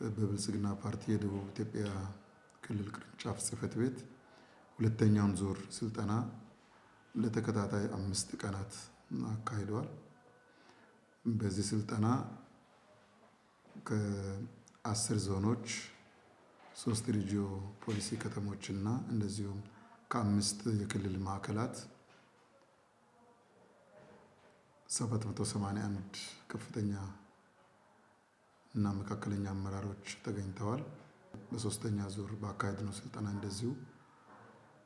በብልጽግና ፓርቲ የደቡብ ኢትዮጵያ ክልል ቅርንጫፍ ጽሕፈት ቤት ሁለተኛውን ዙር ስልጠና ለተከታታይ 5 ቀናት አካሂደዋል። በዚህ ስልጠና ከ10 ዞኖች 3 ሪጂዮ ፖሊሲ ከተሞችና እንደዚሁም ከ5 የክልል ማዕከላት 781 ከፍተኛ እና መካከለኛ አመራሮች ተገኝተዋል። በሶስተኛ ዙር ባካሄድነው ስልጠና እንደዚሁ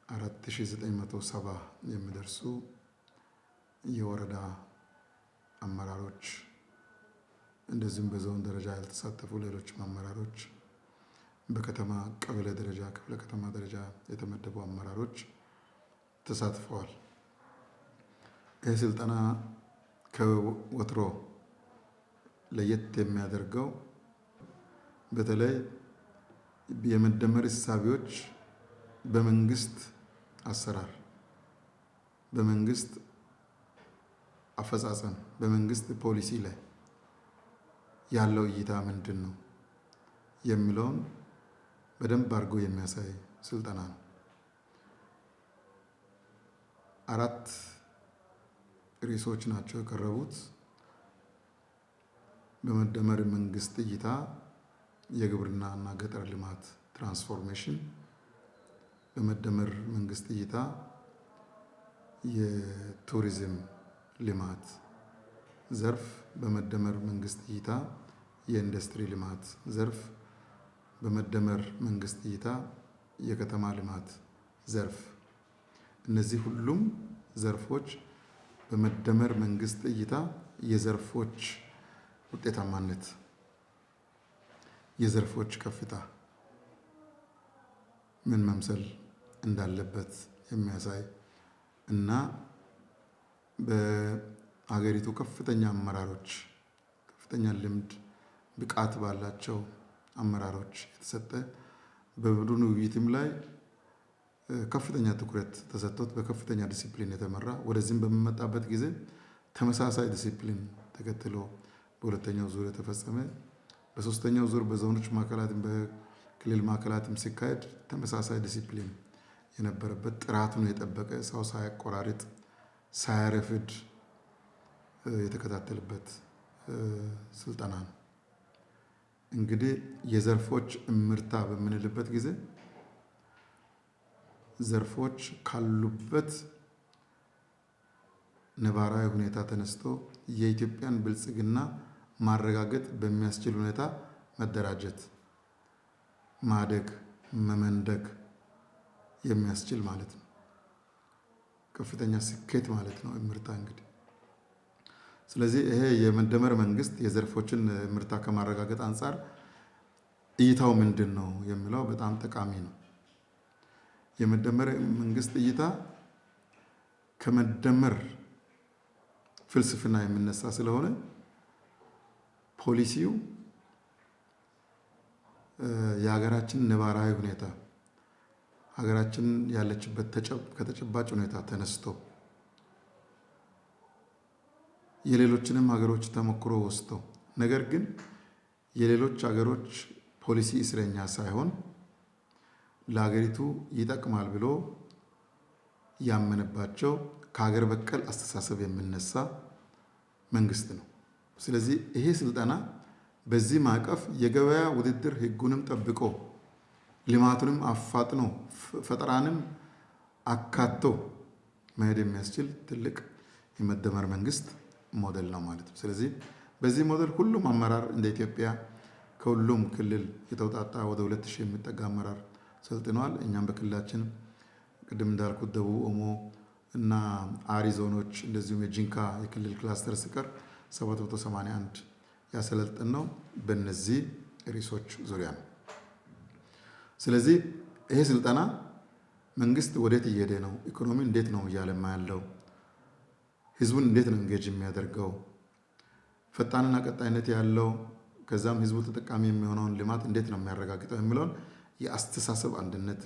4970 የሚደርሱ የወረዳ አመራሮች እንደዚሁም በዞን ደረጃ ያልተሳተፉ ሌሎች አመራሮች በከተማ ቀበሌ ደረጃ ክፍለ ከተማ ደረጃ የተመደቡ አመራሮች ተሳትፈዋል። ይህ ስልጠና ከወትሮ ለየት የሚያደርገው በተለይ የመደመር እሳቤዎች በመንግስት አሰራር፣ በመንግስት አፈጻጸም፣ በመንግስት ፖሊሲ ላይ ያለው እይታ ምንድን ነው የሚለውን በደንብ አድርጎ የሚያሳይ ስልጠና ነው። 4 ርዕሶች ናቸው የቀረቡት። በመደመር መንግስት እይታ የግብርና እና ገጠር ልማት ትራንስፎርሜሽን፣ በመደመር መንግስት እይታ የቱሪዝም ልማት ዘርፍ፣ በመደመር መንግስት እይታ የኢንዱስትሪ ልማት ዘርፍ፣ በመደመር መንግስት እይታ የከተማ ልማት ዘርፍ። እነዚህ ሁሉም ዘርፎች በመደመር መንግስት እይታ የዘርፎች ውጤታማነት፣ የዘርፎች ከፍታ ምን መምሰል እንዳለበት የሚያሳይ እና በሀገሪቱ ከፍተኛ አመራሮች፣ ከፍተኛ ልምድ ብቃት ባላቸው አመራሮች የተሰጠ በቡድን ውይይትም ላይ ከፍተኛ ትኩረት ተሰጥቶት በከፍተኛ ዲሲፕሊን የተመራ ወደዚህም በሚመጣበት ጊዜ ተመሳሳይ ዲሲፕሊን ተከትሎ በሁለተኛው ዙር የተፈጸመ፣ በሶስተኛው ዙር በዞኖች ማዕከላትም በክልል ማዕከላትም ሲካሄድ ተመሳሳይ ዲሲፕሊን የነበረበት ጥራቱን የጠበቀ ሰው ሳያቆራርጥ ሳያረፍድ የተከታተለበት ስልጠና ነው። እንግዲህ የዘርፎች እምርታ በምንልበት ጊዜ ዘርፎች ካሉበት ነባራዊ ሁኔታ ተነስቶ የኢትዮጵያን ብልጽግና ማረጋገጥ በሚያስችል ሁኔታ መደራጀት፣ ማደግ፣ መመንደግ የሚያስችል ማለት ነው። ከፍተኛ ስኬት ማለት ነው እምርታ እንግዲህ። ስለዚህ ይሄ የመደመር መንግስት የዘርፎችን እምርታ ከማረጋገጥ አንጻር እይታው ምንድን ነው የሚለው በጣም ጠቃሚ ነው። የመደመር መንግስት እይታ ከመደመር ፍልስፍና የሚነሳ ስለሆነ ፖሊሲው የሀገራችን ነባራዊ ሁኔታ፣ ሀገራችን ያለችበት ከተጨባጭ ሁኔታ ተነስቶ የሌሎችንም ሀገሮች ተሞክሮ ወስዶ ነገር ግን የሌሎች ሀገሮች ፖሊሲ እስረኛ ሳይሆን ለሀገሪቱ ይጠቅማል ብሎ ያመነባቸው ከሀገር በቀል አስተሳሰብ የሚነሳ መንግስት ነው። ስለዚህ ይሄ ስልጠና በዚህ ማዕቀፍ የገበያ ውድድር ህጉንም ጠብቆ ልማቱንም አፋጥኖ ፈጠራንም አካቶ መሄድ የሚያስችል ትልቅ የመደመር መንግስት ሞዴል ነው ማለት ነው። ስለዚህ በዚህ ሞዴል ሁሉም አመራር እንደ ኢትዮጵያ ከሁሉም ክልል የተውጣጣ ወደ 2000 የሚጠጋ አመራር ሰልጥነዋል። እኛም በክልላችን ቅድም እንዳልኩት ደቡብ ኦሞ እና አሪ ዞኖች እንደዚሁም የጂንካ የክልል ክላስተር ሲቀር 781 ያሰለጠን ነው በእነዚህ ርዕሶች ዙሪያ ነው። ስለዚህ ይሄ ስልጠና መንግስት ወዴት እየሄደ ነው፣ ኢኮኖሚ እንዴት ነው እያለማ ያለው፣ ህዝቡን እንዴት ነው እንጌጅ የሚያደርገው፣ ፈጣንና ቀጣይነት ያለው ከዛም ህዝቡ ተጠቃሚ የሚሆነውን ልማት እንዴት ነው የሚያረጋግጠው የሚለውን የአስተሳሰብ አንድነት፣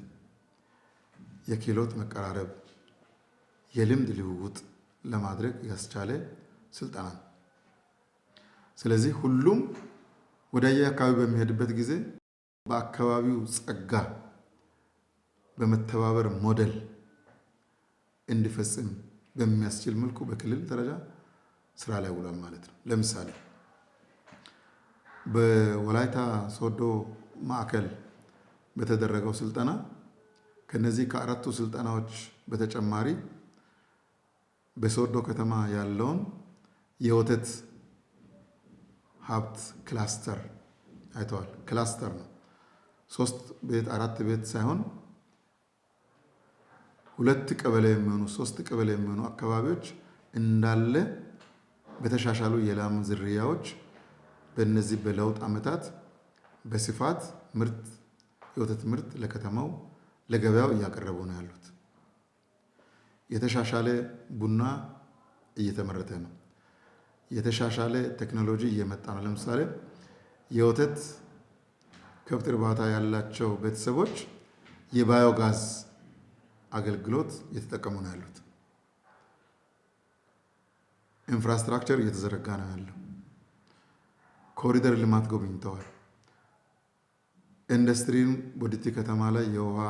የክህሎት መቀራረብ፣ የልምድ ልውውጥ ለማድረግ ያስቻለ ስልጠና ነው። ስለዚህ ሁሉም ወደየ አካባቢ በሚሄድበት ጊዜ በአካባቢው ጸጋ በመተባበር ሞዴል እንዲፈጽም በሚያስችል መልኩ በክልል ደረጃ ስራ ላይ ውሏል ማለት ነው። ለምሳሌ በወላይታ ሶዶ ማዕከል በተደረገው ስልጠና ከነዚህ ከአራቱ ስልጠናዎች በተጨማሪ በሶዶ ከተማ ያለውን የወተት ሀብት ክላስተር አይተዋል። ክላስተር ነው። 3 ቤት 4 ቤት ሳይሆን 2 ቀበሌ የሚሆኑ 3 ቀበሌ የሚሆኑ አካባቢዎች እንዳለ በተሻሻሉ የላም ዝርያዎች በእነዚህ በለውጥ ዓመታት በስፋት ምርት የወተት ምርት ለከተማው ለገበያው እያቀረቡ ነው ያሉት። የተሻሻለ ቡና እየተመረተ ነው። የተሻሻለ ቴክኖሎጂ እየመጣ ነው። ለምሳሌ የወተት ከብት እርባታ ያላቸው ቤተሰቦች የባዮጋዝ አገልግሎት እየተጠቀሙ ነው ያሉት። ኢንፍራስትራክቸር እየተዘረጋ ነው ያለው። ኮሪደር ልማት ጎብኝተዋል። ኢንዱስትሪን ቦዲቲ ከተማ ላይ የውሃ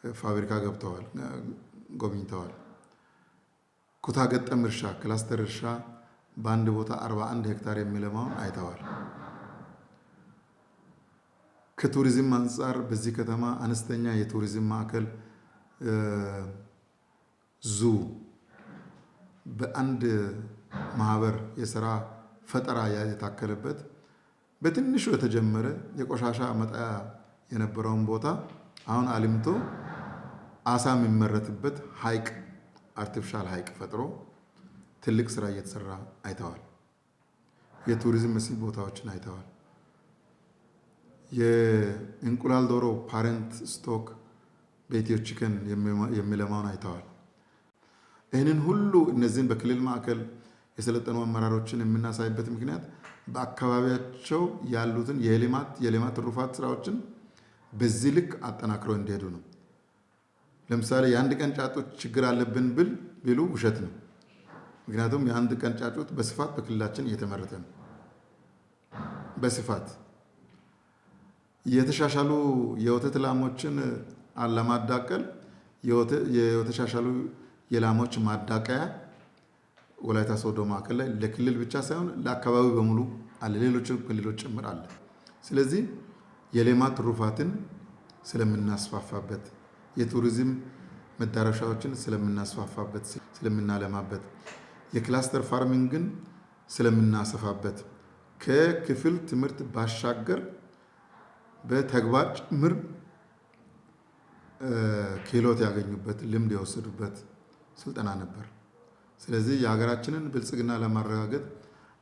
ፋብሪካ ገብተዋል፣ ጎብኝተዋል። ኩታ ገጠም እርሻ ክላስተር እርሻ በአንድ ቦታ 41 ሄክታር የሚለማውን አይተዋል። ከቱሪዝም አንጻር በዚህ ከተማ አነስተኛ የቱሪዝም ማዕከል ዙ በአንድ ማህበር የሥራ ፈጠራ የታከለበት በትንሹ የተጀመረ የቆሻሻ መጣያ የነበረውን ቦታ አሁን አልምቶ አሳ የሚመረትበት ሐይቅ አርቲፊሻል ሐይቅ ፈጥሮ ትልቅ ስራ እየተሰራ አይተዋል። የቱሪዝም መስህብ ቦታዎችን አይተዋል። የእንቁላል ዶሮ ፓረንት ስቶክ በኢትዮ ቺክን የሚለማውን አይተዋል። ይህንን ሁሉ እነዚህን በክልል ማዕከል የሰለጠኑ አመራሮችን የምናሳይበት ምክንያት በአካባቢያቸው ያሉትን የልማት ትሩፋት ስራዎችን በዚህ ልክ አጠናክረው እንዲሄዱ ነው። ለምሳሌ የአንድ ቀን ጫጩት ችግር አለብን ቢሉ ውሸት ነው። ምክንያቱም የአንድ ቀን ጫጩት በስፋት በክልላችን እየተመረተ ነው። በስፋት የተሻሻሉ የወተት ላሞችን ለማዳቀል የተሻሻሉ የላሞች ማዳቀያ ወላይታ ሶዶ ማዕከል ላይ ለክልል ብቻ ሳይሆን ለአካባቢው በሙሉ አለ፣ ሌሎች ክልሎች ጭምር አለ። ስለዚህ የሌማት ትሩፋትን ስለምናስፋፋበት፣ የቱሪዝም መዳረሻዎችን ስለምናስፋፋበት፣ ስለምናለማበት፣ የክላስተር ፋርሚንግን ስለምናሰፋበት፣ ከክፍል ትምህርት ባሻገር በተግባር ጭምር ክህሎት ያገኙበት ልምድ የወሰዱበት ስልጠና ነበር። ስለዚህ የሀገራችንን ብልጽግና ለማረጋገጥ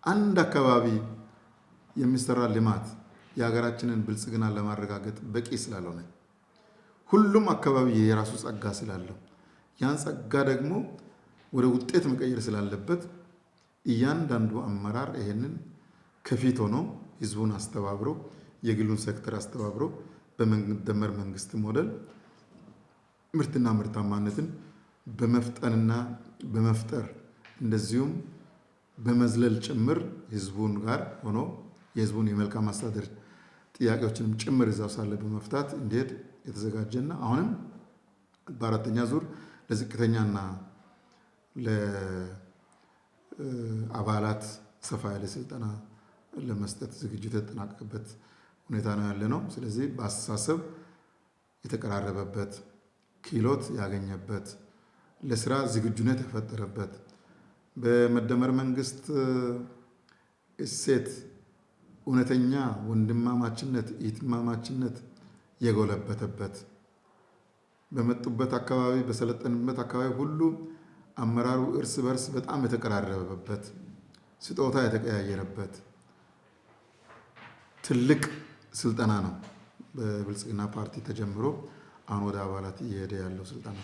አንድ አካባቢ የሚሰራ ልማት የሀገራችንን ብልጽግና ለማረጋገጥ በቂ ስላልሆነ ሁሉም አካባቢ የራሱ ጸጋ ስላለው ያን ጸጋ ደግሞ ወደ ውጤት መቀየር ስላለበት እያንዳንዱ አመራር ይሄንን ከፊት ሆኖ ህዝቡን አስተባብሮ የግሉን ሴክተር አስተባብሮ በመደመር መንግስት ሞዴል ምርትና ምርታማነትን በመፍጠንና በመፍጠር እንደዚሁም በመዝለል ጭምር ህዝቡን ጋር ሆኖ የህዝቡን የመልካም አስተዳደር ጥያቄዎችንም ጭምር እዛው ሳለ በመፍታት እንዲሄድ የተዘጋጀና አሁንም በአራተኛ ዙር ለዝቅተኛና ለአባላት ሰፋ ያለ ስልጠና ለመስጠት ዝግጅት የተጠናቀቀበት ሁኔታ ነው ያለ ነው። ስለዚህ በአስተሳሰብ የተቀራረበበት፣ ክህሎት ያገኘበት፣ ለስራ ዝግጁነት የፈጠረበት፣ በመደመር መንግስት እሴት እውነተኛ ወንድማማችነት እህትማማችነት የጎለበተበት፣ በመጡበት አካባቢ በሰለጠንበት አካባቢ ሁሉ አመራሩ እርስ በርስ በጣም የተቀራረበበት፣ ስጦታ የተቀያየረበት ትልቅ ስልጠና ነው። በብልጽግና ፓርቲ ተጀምሮ አሁን ወደ አባላት እየሄደ ያለው ስልጠና